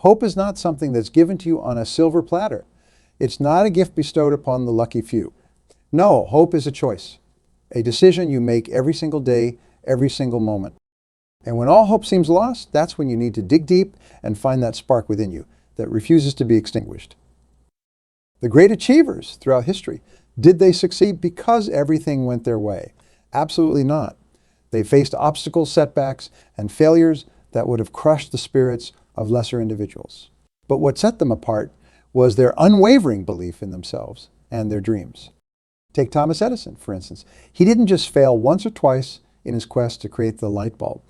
Hope is not something that's given to you on a silver platter. It's not a gift bestowed upon the lucky few. No, hope is a choice, a decision you make every single day, every single moment. And when all hope seems lost, that's when you need to dig deep and find that spark within you that refuses to be extinguished. The great achievers throughout history, did they succeed because everything went their way? Absolutely not. They faced obstacles, setbacks, and failures that would have crushed the spirits of lesser individuals. But what set them apart was their unwavering belief in themselves and their dreams. Take Thomas Edison, for instance. He didn't just fail once or twice in his quest to create the light bulb.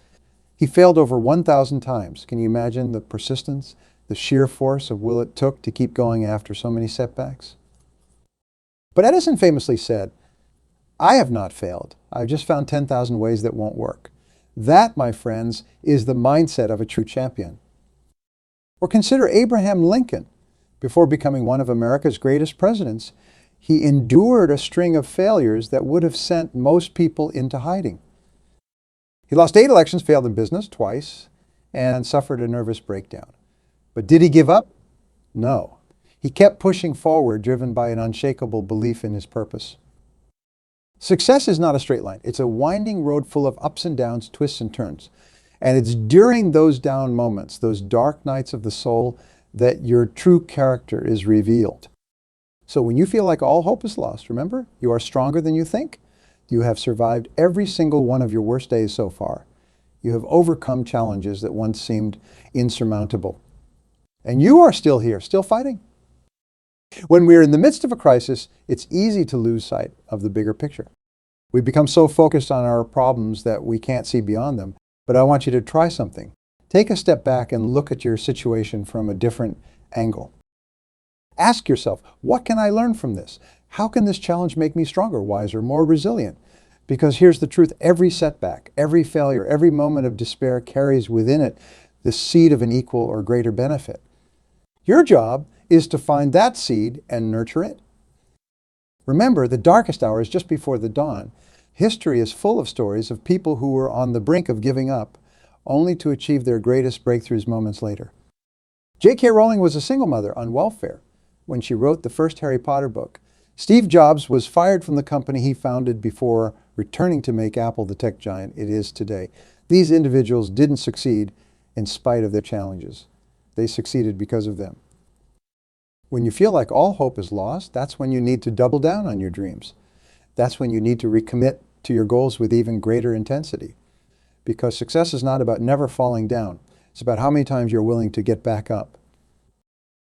He failed over 1,000 times. Can you imagine the persistence, the sheer force of will it took to keep going after so many setbacks? But Edison famously said, "I have not failed. I've just found 10,000 ways that won't work." That, my friends, is the mindset of a true champion. Or consider Abraham Lincoln. Before becoming one of America's greatest presidents, he endured a string of failures that would have sent most people into hiding. He lost 8 elections, failed in business twice, and suffered a nervous breakdown. But did he give up? No. He kept pushing forward, driven by an unshakable belief in his purpose. Success is not a straight line. It's a winding road full of ups and downs, twists and turns. And it's during those down moments, those dark nights of the soul, that your true character is revealed. So when you feel like all hope is lost, remember, you are stronger than you think. You have survived every single one of your worst days so far. You have overcome challenges that once seemed insurmountable. And you are still here, still fighting. When we are in the midst of a crisis, it's easy to lose sight of the bigger picture. We become so focused on our problems that we can't see beyond them. But I want you to try something. Take a step back and look at your situation from a different angle. Ask yourself, what can I learn from this? How can this challenge make me stronger, wiser, more resilient? Because here's the truth, every setback, every failure, every moment of despair carries within it the seed of an equal or greater benefit. Your job is to find that seed and nurture it. Remember, the darkest hour is just before the dawn. History is full of stories of people who were on the brink of giving up, only to achieve their greatest breakthroughs moments later. J.K. Rowling was a single mother on welfare when she wrote the first Harry Potter book. Steve Jobs was fired from the company he founded before returning to make Apple the tech giant it is today. These individuals didn't succeed in spite of their challenges. They succeeded because of them. When you feel like all hope is lost, that's when you need to double down on your dreams. That's when you need to recommit to your goals with even greater intensity. Because success is not about never falling down. It's about how many times you're willing to get back up.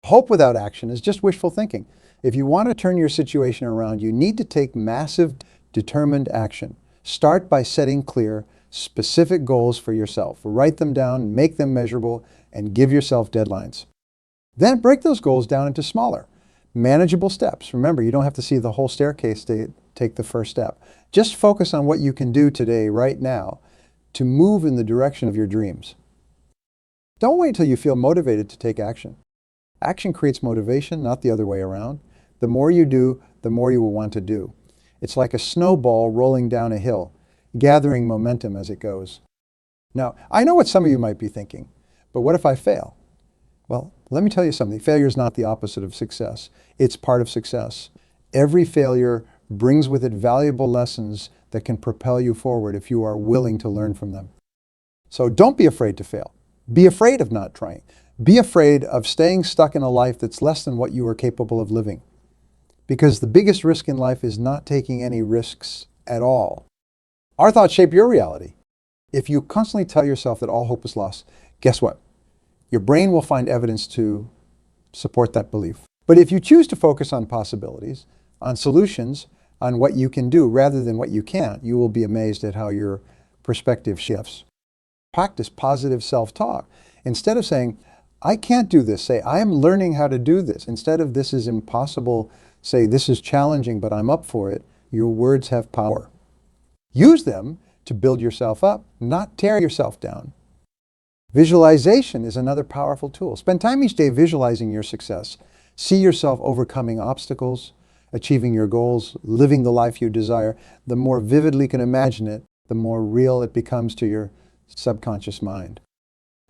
Hope without action is just wishful thinking. If you want to turn your situation around, you need to take massive, determined action. Start by setting clear, specific goals for yourself. Write them down, make them measurable, and give yourself deadlines. Then break those goals down into smaller, manageable steps. Remember, you don't have to see the whole staircase to take the first step. Just focus on what you can do today, right now, to move in the direction of your dreams. Don't wait until you feel motivated to take action. Action creates motivation, not the other way around. The more you do, the more you will want to do. It's like a snowball rolling down a hill, gathering momentum as it goes. Now, I know what some of you might be thinking, but what if I fail? Well, let me tell you something. Failure is not the opposite of success. It's part of success. Every failure brings with it valuable lessons that can propel you forward if you are willing to learn from them. So don't be afraid to fail. Be afraid of not trying. Be afraid of staying stuck in a life that's less than what you are capable of living. Because the biggest risk in life is not taking any risks at all. Our thoughts shape your reality. If you constantly tell yourself that all hope is lost, guess what? Your brain will find evidence to support that belief. But if you choose to focus on possibilities, on solutions, on what you can do rather than what you can't, you will be amazed at how your perspective shifts. Practice positive self-talk. Instead of saying, I can't do this, say, I am learning how to do this. Instead of this is impossible, say, this is challenging, but I'm up for it. Your words have power. Use them to build yourself up, not tear yourself down. Visualization is another powerful tool. Spend time each day visualizing your success. See yourself overcoming obstacles, achieving your goals, living the life you desire. The more vividly you can imagine it, the more real it becomes to your subconscious mind.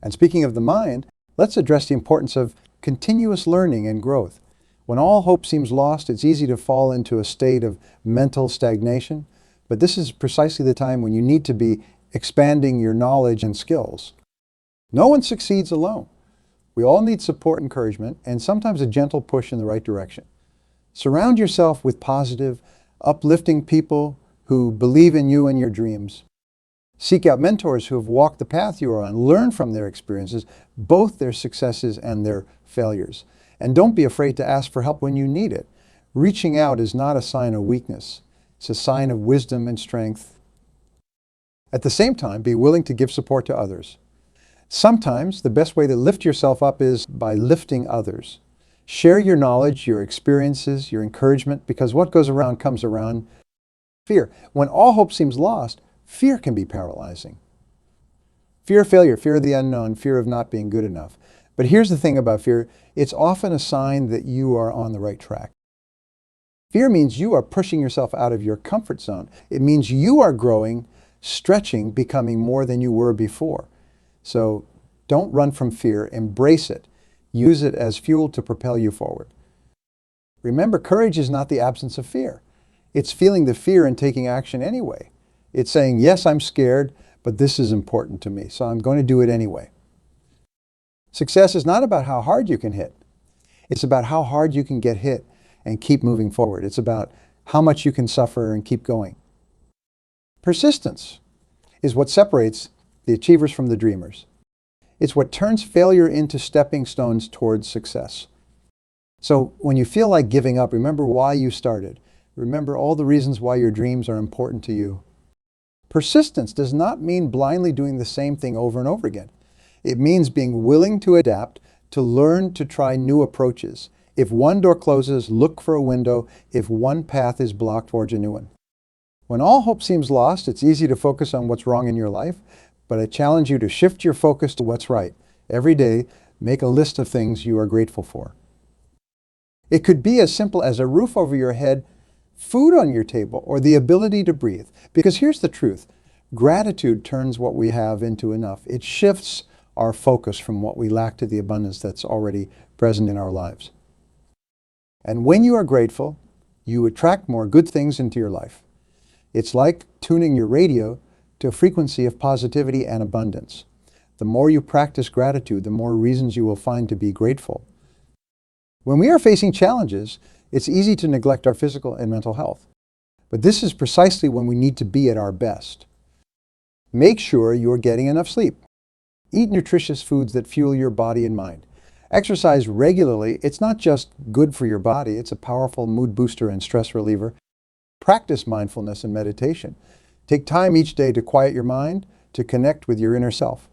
And speaking of the mind, Let's address the importance of continuous learning and growth. When all hope seems lost, it's easy to fall into a state of mental stagnation, but this is precisely the time when you need to be expanding your knowledge and skills. No one succeeds alone. We all need support, encouragement, and sometimes a gentle push in the right direction. Surround yourself with positive, uplifting people who believe in you and your dreams. Seek out mentors who have walked the path you are on. Learn from their experiences, both their successes and their failures. And don't be afraid to ask for help when you need it. Reaching out is not a sign of weakness. It's a sign of wisdom and strength. At the same time, be willing to give support to others. Sometimes the best way to lift yourself up is by lifting others. Share your knowledge, your experiences, your encouragement, because what goes around comes around. Fear. When all hope seems lost, fear can be paralyzing. Fear of failure, fear of the unknown, fear of not being good enough. But here's the thing about fear. It's often a sign that you are on the right track. Fear means you are pushing yourself out of your comfort zone. It means you are growing, stretching, becoming more than you were before. So don't run from fear. Embrace it. Use it as fuel to propel you forward. Remember, courage is not the absence of fear. It's feeling the fear and taking action anyway. It's saying, yes, I'm scared, but this is important to me, so I'm going to do it anyway. Success is not about how hard you can hit. It's about how hard you can get hit and keep moving forward. It's about how much you can suffer and keep going. Persistence is what separates the achievers from the dreamers. It's what turns failure into stepping stones towards success. So when you feel like giving up, remember why you started. Remember all the reasons why your dreams are important to you. Persistence does not mean blindly doing the same thing over and over again. It means being willing to adapt, to learn to try new approaches. If one door closes, look for a window. If one path is blocked, forge a new one. When all hope seems lost, it's easy to focus on what's wrong in your life, but I challenge you to shift your focus to what's right. Every day, make a list of things you are grateful for. It could be as simple as a roof over your head, food on your table, or the ability to breathe. Because here's the truth. Gratitude turns what we have into enough. It shifts our focus from what we lack to the abundance that's already present in our lives. And when you are grateful, you attract more good things into your life. It's like tuning your radio to a frequency of positivity and abundance. The more you practice gratitude, the more reasons you will find to be grateful. When we are facing challenges, it's easy to neglect our physical and mental health. But this is precisely when we need to be at our best. Make sure you're getting enough sleep. Eat nutritious foods that fuel your body and mind. Exercise regularly. It's not just good for your body, it's a powerful mood booster and stress reliever. Practice mindfulness and meditation. Take time each day to quiet your mind, to connect with your inner self.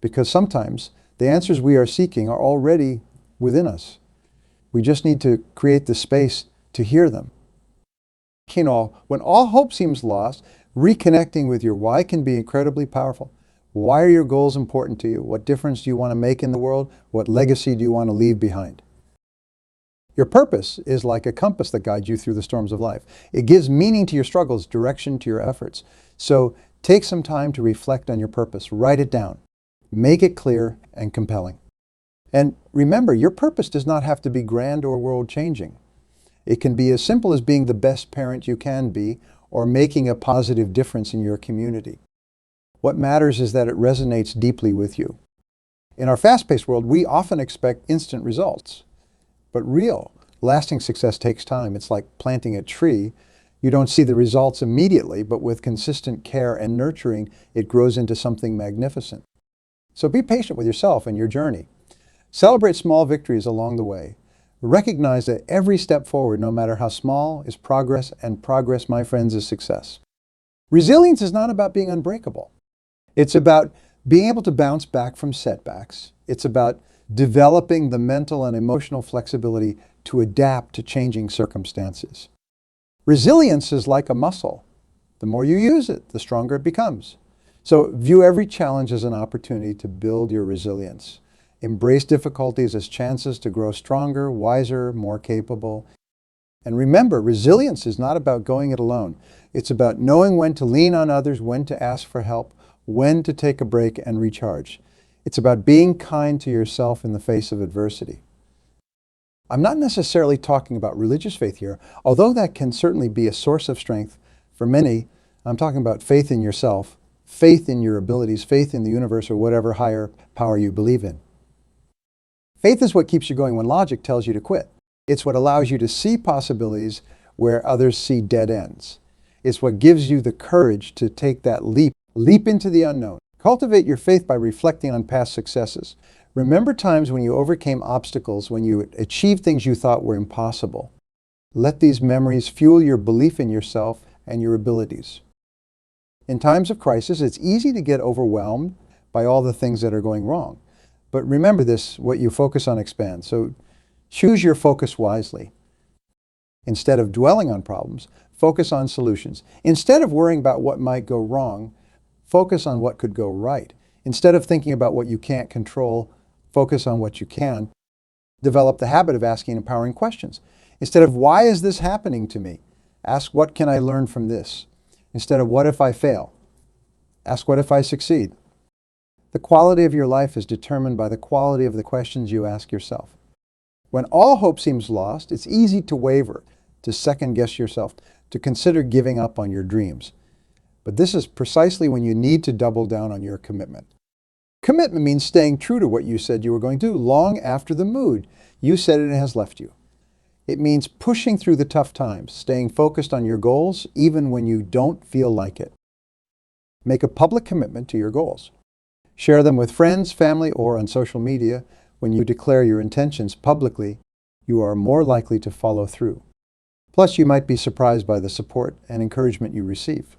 Because sometimes the answers we are seeking are already within us. We just need to create the space to hear them. When all hope seems lost, reconnecting with your why can be incredibly powerful. Why are your goals important to you? What difference do you want to make in the world? What legacy do you want to leave behind? Your purpose is like a compass that guides you through the storms of life. It gives meaning to your struggles, direction to your efforts. So take some time to reflect on your purpose. Write it down. Make it clear and compelling. And remember, your purpose does not have to be grand or world-changing. It can be as simple as being the best parent you can be or making a positive difference in your community. What matters is that it resonates deeply with you. In our fast-paced world, we often expect instant results. But real, lasting success takes time. It's like planting a tree. You don't see the results immediately, but with consistent care and nurturing, it grows into something magnificent. So be patient with yourself and your journey. Celebrate small victories along the way. Recognize that every step forward, no matter how small, is progress, and progress, my friends, is success. Resilience is not about being unbreakable. It's about being able to bounce back from setbacks. It's about developing the mental and emotional flexibility to adapt to changing circumstances. Resilience is like a muscle. The more you use it, the stronger it becomes. So view every challenge as an opportunity to build your resilience. Embrace difficulties as chances to grow stronger, wiser, more capable. And remember, resilience is not about going it alone. It's about knowing when to lean on others, when to ask for help, when to take a break and recharge. It's about being kind to yourself in the face of adversity. I'm not necessarily talking about religious faith here, although that can certainly be a source of strength for many. I'm talking about faith in yourself, faith in your abilities, faith in the universe or whatever higher power you believe in. Faith is what keeps you going when logic tells you to quit. It's what allows you to see possibilities where others see dead ends. It's what gives you the courage to take that leap into the unknown. Cultivate your faith by reflecting on past successes. Remember times when you overcame obstacles, when you achieved things you thought were impossible. Let these memories fuel your belief in yourself and your abilities. In times of crisis, it's easy to get overwhelmed by all the things that are going wrong. But remember this, what you focus on expands. So choose your focus wisely. Instead of dwelling on problems, focus on solutions. Instead of worrying about what might go wrong, focus on what could go right. Instead of thinking about what you can't control, focus on what you can. Develop the habit of asking empowering questions. Instead of, why is this happening to me? Ask, what can I learn from this? Instead of, what if I fail? Ask, what if I succeed? The quality of your life is determined by the quality of the questions you ask yourself. When all hope seems lost, it's easy to waver, to second guess yourself, to consider giving up on your dreams. But this is precisely when you need to double down on your commitment. Commitment means staying true to what you said you were going to do long after the mood you said it has left you. It means pushing through the tough times, staying focused on your goals even when you don't feel like it. Make a public commitment to your goals. Share them with friends, family, or on social media. When you declare your intentions publicly, you are more likely to follow through. Plus, you might be surprised by the support and encouragement you receive.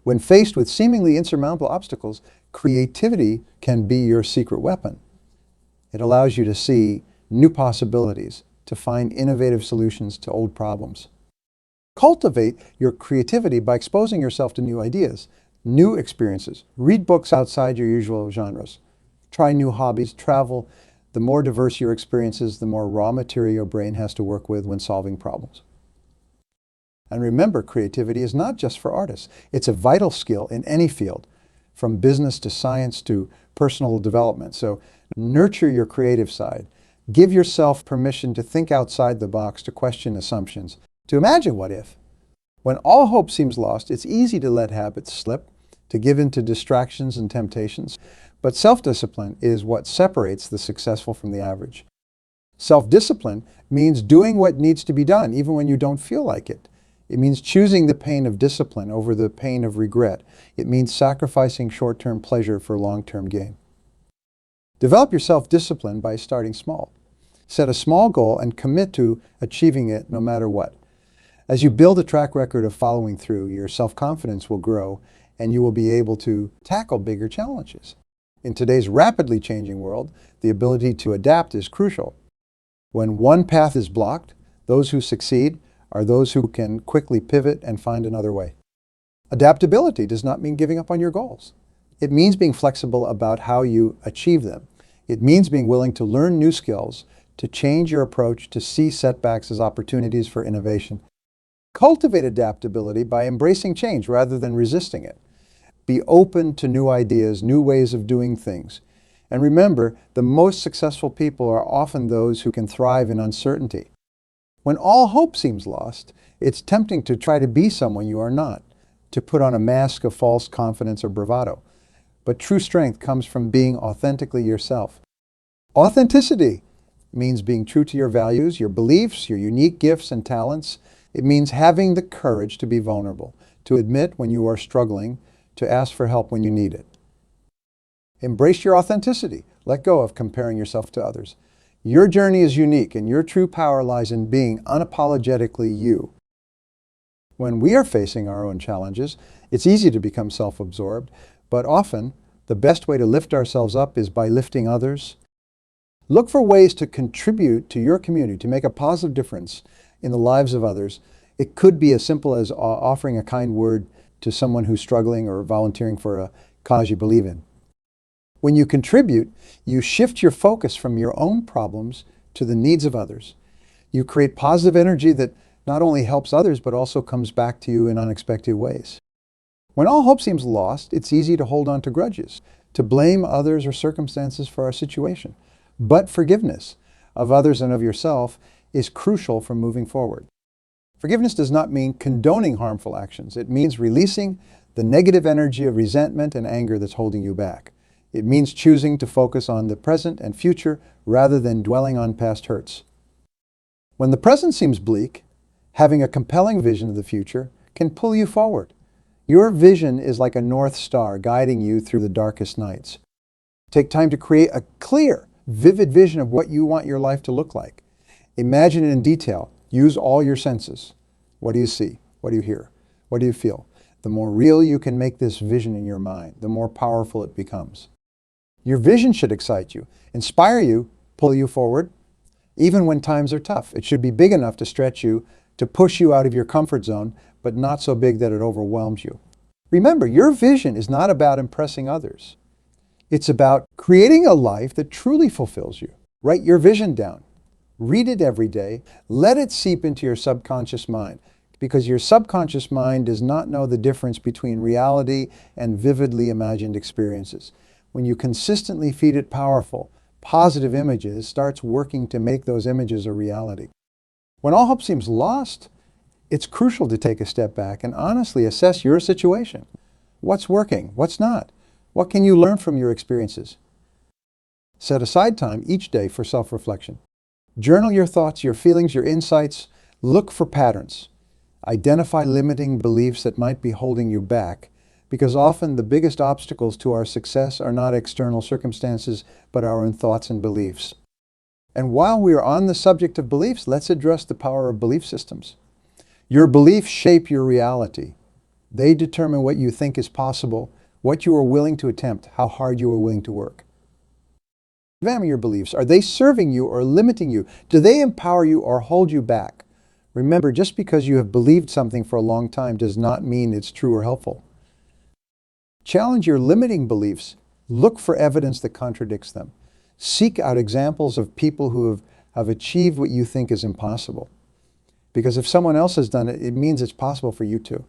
When faced with seemingly insurmountable obstacles, creativity can be your secret weapon. It allows you to see new possibilities, to find innovative solutions to old problems. Cultivate your creativity by exposing yourself to new ideas, new experiences. Read books outside your usual genres. Try new hobbies, travel. The more diverse your experiences, the more raw material your brain has to work with when solving problems. And remember, creativity is not just for artists. It's a vital skill in any field, from business to science to personal development. So nurture your creative side. Give yourself permission to think outside the box, to question assumptions, to imagine what if. When all hope seems lost, it's easy to let habits slip, to give in to distractions and temptations. But self-discipline is what separates the successful from the average. Self-discipline means doing what needs to be done, even when you don't feel like it. It means choosing the pain of discipline over the pain of regret. It means sacrificing short-term pleasure for long-term gain. Develop your self-discipline by starting small. Set a small goal and commit to achieving it no matter what. As you build a track record of following through, your self-confidence will grow and you will be able to tackle bigger challenges. In today's rapidly changing world, the ability to adapt is crucial. When one path is blocked, those who succeed are those who can quickly pivot and find another way. Adaptability does not mean giving up on your goals. It means being flexible about how you achieve them. It means being willing to learn new skills, to change your approach, to see setbacks as opportunities for innovation. Cultivate adaptability by embracing change rather than resisting it. Be open to new ideas, new ways of doing things. And remember, the most successful people are often those who can thrive in uncertainty. When all hope seems lost, it's tempting to try to be someone you are not, to put on a mask of false confidence or bravado. But true strength comes from being authentically yourself. Authenticity means being true to your values, your beliefs, your unique gifts and talents. It means having the courage to be vulnerable, to admit when you are struggling, to ask for help when you need it. Embrace your authenticity. Let go of comparing yourself to others. Your journey is unique, and your true power lies in being unapologetically you. When we are facing our own challenges, it's easy to become self-absorbed, but often the best way to lift ourselves up is by lifting others. Look for ways to contribute to your community, to make a positive difference in the lives of others. It could be as simple as offering a kind word to someone who's struggling or volunteering for a cause you believe in. When you contribute, you shift your focus from your own problems to the needs of others. You create positive energy that not only helps others, but also comes back to you in unexpected ways. When all hope seems lost, it's easy to hold on to grudges, to blame others or circumstances for our situation. But forgiveness of others and of yourself is crucial for moving forward. Forgiveness does not mean condoning harmful actions. It means releasing the negative energy of resentment and anger that's holding you back. It means choosing to focus on the present and future rather than dwelling on past hurts. When the present seems bleak, having a compelling vision of the future can pull you forward. Your vision is like a north star guiding you through the darkest nights. Take time to create a clear, vivid vision of what you want your life to look like. Imagine it in detail. Use all your senses. What do you see? What do you hear? What do you feel? The more real you can make this vision in your mind, the more powerful it becomes. Your vision should excite you, inspire you, pull you forward. Even when times are tough, it should be big enough to stretch you, to push you out of your comfort zone, but not so big that it overwhelms you. Remember, your vision is not about impressing others. It's about creating a life that truly fulfills you. Write your vision down. Read it every day. Let it seep into your subconscious mind, because your subconscious mind does not know the difference between reality and vividly imagined experiences. When you consistently feed it powerful, positive images, it starts working to make those images a reality. When all hope seems lost, it's crucial to take a step back and honestly assess your situation. What's working? What's not? What can you learn from your experiences? Set aside time each day for self-reflection. Journal your thoughts, your feelings, your insights. Look for patterns. Identify limiting beliefs that might be holding you back, because often the biggest obstacles to our success are not external circumstances, but our own thoughts and beliefs. And while we are on the subject of beliefs, let's address the power of belief systems. Your beliefs shape your reality. They determine what you think is possible, what you are willing to attempt, how hard you are willing to work. Examine your beliefs. Are they serving you or limiting you? Do they empower you or hold you back? Remember, just because you have believed something for a long time does not mean it's true or helpful. Challenge your limiting beliefs. Look for evidence that contradicts them. Seek out examples of people who have achieved what you think is impossible. Because if someone else has done it, it means it's possible for you too.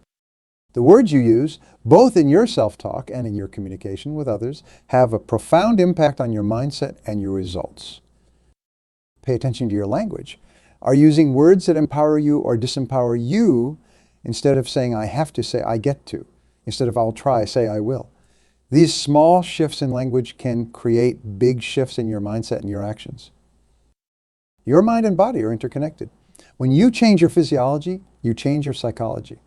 The words you use, both in your self-talk and in your communication with others, have a profound impact on your mindset and your results. Pay attention to your language. Are you using words that empower you or disempower you? Instead of saying I have to, say I get to. Instead of I'll try, say I will. These small shifts in language can create big shifts in your mindset and your actions. Your mind and body are interconnected. When you change your physiology, you change your psychology.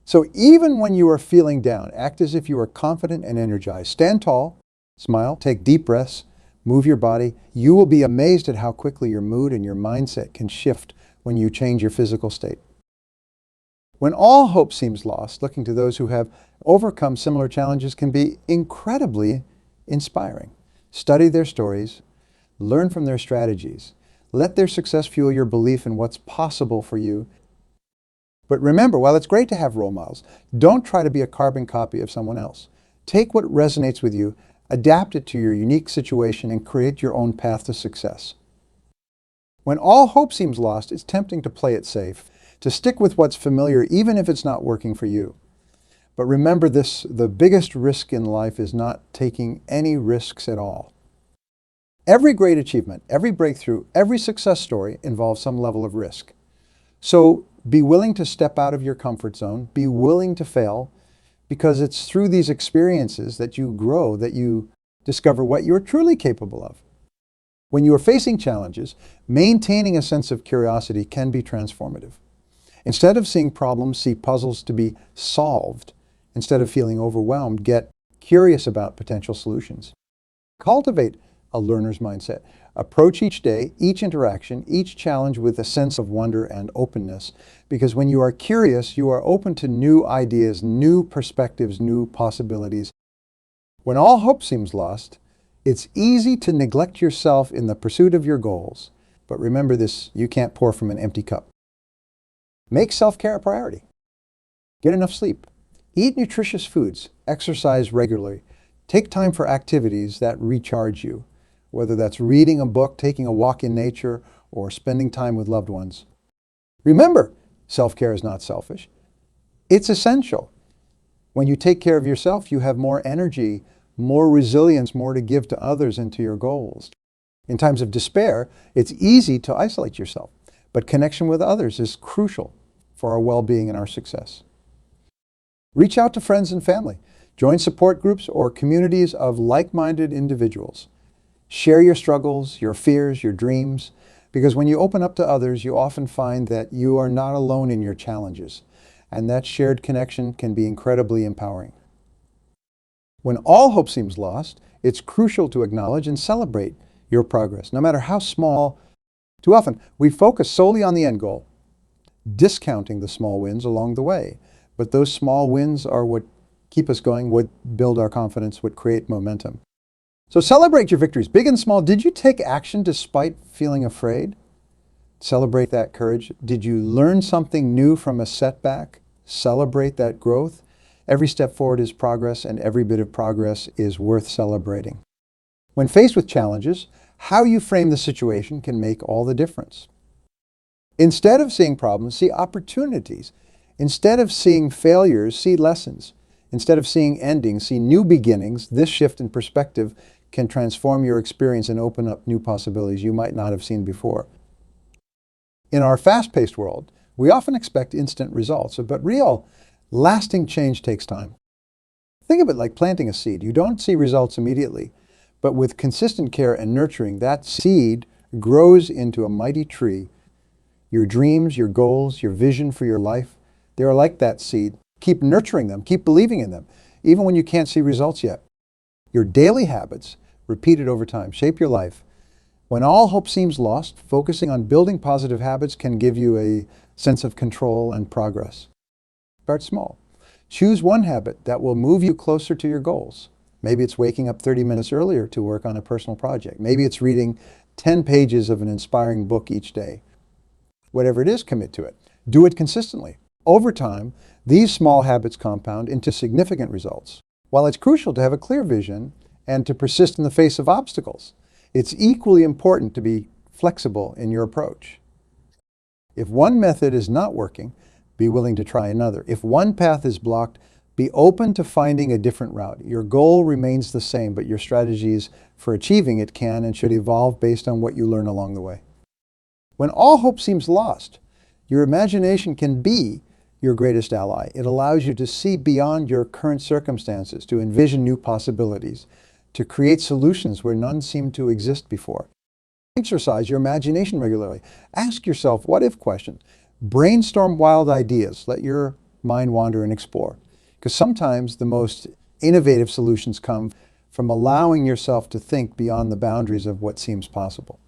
So even when you are feeling down, act as if you are confident and energized. Stand tall, smile, take deep breaths, move your body. You will be amazed at how quickly your mood and your mindset can shift when you change your physical state. When all hope seems lost, looking to those who have overcome similar challenges can be incredibly inspiring. Study their stories, learn from their strategies. Let their success fuel your belief in what's possible for you. But remember, while it's great to have role models, don't try to be a carbon copy of someone else. Take what resonates with you, adapt it to your unique situation, and create your own path to success. When all hope seems lost, it's tempting to play it safe, to stick with what's familiar even if it's not working for you. But remember this, the biggest risk in life is not taking any risks at all. Every great achievement, every breakthrough, every success story involves some level of risk. So be willing to step out of your comfort zone, be willing to fail, because it's through these experiences that you grow, that you discover what you're truly capable of. When you are facing challenges, maintaining a sense of curiosity can be transformative. Instead of seeing problems, see puzzles to be solved. Instead of feeling overwhelmed, get curious about potential solutions. Cultivate a learner's mindset. Approach each day, each interaction, each challenge with a sense of wonder and openness. Because when you are curious, you are open to new ideas, new perspectives, new possibilities. When all hope seems lost, it's easy to neglect yourself in the pursuit of your goals. But remember this, you can't pour from an empty cup. Make self-care a priority. Get enough sleep. Eat nutritious foods. Exercise regularly. Take time for activities that recharge you, whether that's reading a book, taking a walk in nature, or spending time with loved ones. Remember, self-care is not selfish. It's essential. When you take care of yourself, you have more energy more resilience, more to give to others and to your goals. In times of despair, it's easy to isolate yourself, but connection with others is crucial for our well-being and our success. Reach out to friends and family. Join support groups or communities of like-minded individuals. Share your struggles, your fears, your dreams, because when you open up to others, you often find that you are not alone in your challenges, and that shared connection can be incredibly empowering. When all hope seems lost, it's crucial to acknowledge and celebrate your progress, no matter how small. Too often, we focus solely on the end goal, discounting the small wins along the way. But those small wins are what keep us going, what build our confidence, what create momentum. So celebrate your victories, big and small. Did you take action despite feeling afraid? Celebrate that courage. Did you learn something new from a setback? Celebrate that growth. Every step forward is progress, and every bit of progress is worth celebrating. When faced with challenges, how you frame the situation can make all the difference. Instead of seeing problems, see opportunities. Instead of seeing failures, see lessons. Instead of seeing endings, see new beginnings. This shift in perspective can transform your experience and open up new possibilities you might not have seen before. In our fast-paced world, we often expect instant results, but real, lasting change takes time. Think of it like planting a seed. You don't see results immediately, but with consistent care and nurturing, that seed grows into a mighty tree. Your dreams, your goals, your vision for your life, they are like that seed. Keep nurturing them, keep believing in them, even when you can't see results yet. Your daily habits, repeated over time, shape your life. When all hope seems lost, focusing on building positive habits can give you a sense of control and progress. Start small. Choose one habit that will move you closer to your goals. Maybe it's waking up 30 minutes earlier to work on a personal project. Maybe it's reading 10 pages of an inspiring book each day. Whatever it is, commit to it. Do it consistently. Over time, these small habits compound into significant results. While it's crucial to have a clear vision and to persist in the face of obstacles, it's equally important to be flexible in your approach. If one method is not working, be willing to try another. If one path is blocked, be open to finding a different route. Your goal remains the same, but your strategies for achieving it can and should evolve based on what you learn along the way. When all hope seems lost, your imagination can be your greatest ally. It allows you to see beyond your current circumstances, to envision new possibilities, to create solutions where none seemed to exist before. Exercise your imagination regularly. Ask yourself what-if questions. Brainstorm wild ideas. Let your mind wander and explore. Because sometimes the most innovative solutions come from allowing yourself to think beyond the boundaries of what seems possible.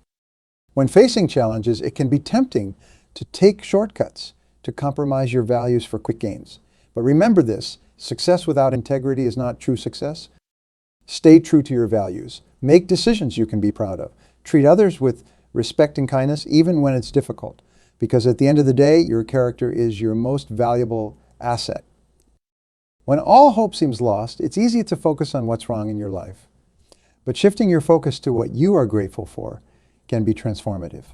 When facing challenges, it can be tempting to take shortcuts, to compromise your values for quick gains. But remember this, success without integrity is not true success. Stay true to your values. Make decisions you can be proud of. Treat others with respect and kindness, even when it's difficult. Because at the end of the day, your character is your most valuable asset. When all hope seems lost, it's easy to focus on what's wrong in your life. But shifting your focus to what you are grateful for can be transformative.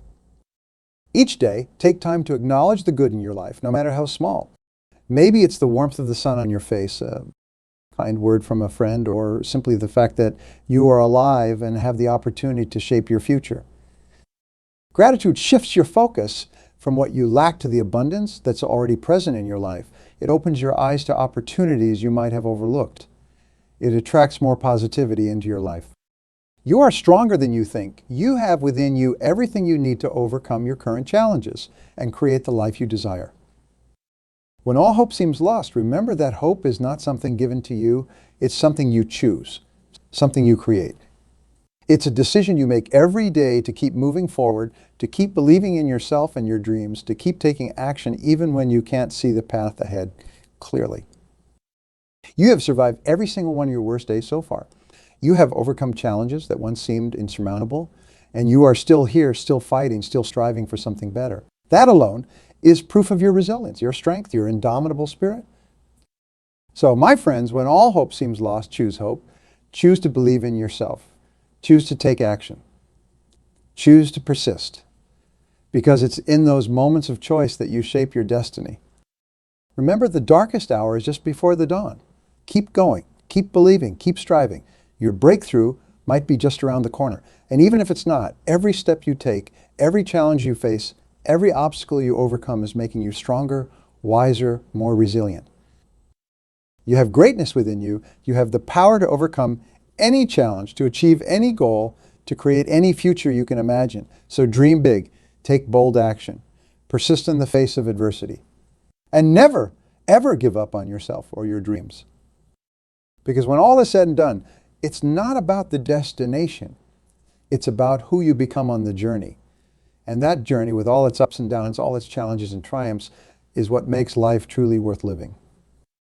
Each day, take time to acknowledge the good in your life, no matter how small. Maybe it's the warmth of the sun on your face, a kind word from a friend, or simply the fact that you are alive and have the opportunity to shape your future. Gratitude shifts your focus from what you lack to the abundance that's already present in your life. It opens your eyes to opportunities you might have overlooked. It attracts more positivity into your life. You are stronger than you think. You have within you everything you need to overcome your current challenges and create the life you desire. When all hope seems lost, remember that hope is not something given to you. It's something you choose, something you create. It's a decision you make every day to keep moving forward, to keep believing in yourself and your dreams, to keep taking action even when you can't see the path ahead clearly. You have survived every single one of your worst days so far. You have overcome challenges that once seemed insurmountable, and you are still here, still fighting, still striving for something better. That alone is proof of your resilience, your strength, your indomitable spirit. So, my friends, when all hope seems lost, choose hope. Choose to believe in yourself. Choose to take action. Choose to persist. Because it's in those moments of choice that you shape your destiny. Remember, the darkest hour is just before the dawn. Keep going. Keep believing. Keep striving. Your breakthrough might be just around the corner. And even if it's not, every step you take, every challenge you face, every obstacle you overcome is making you stronger, wiser, more resilient. You have greatness within you. You have the power to overcome any challenge, to achieve any goal, to create any future you can imagine. So dream big, take bold action, persist in the face of adversity, and never, ever give up on yourself or your dreams. Because when all is said and done, it's not about the destination. It's about who you become on the journey. And that journey, with all its ups and downs, all its challenges and triumphs, is what makes life truly worth living.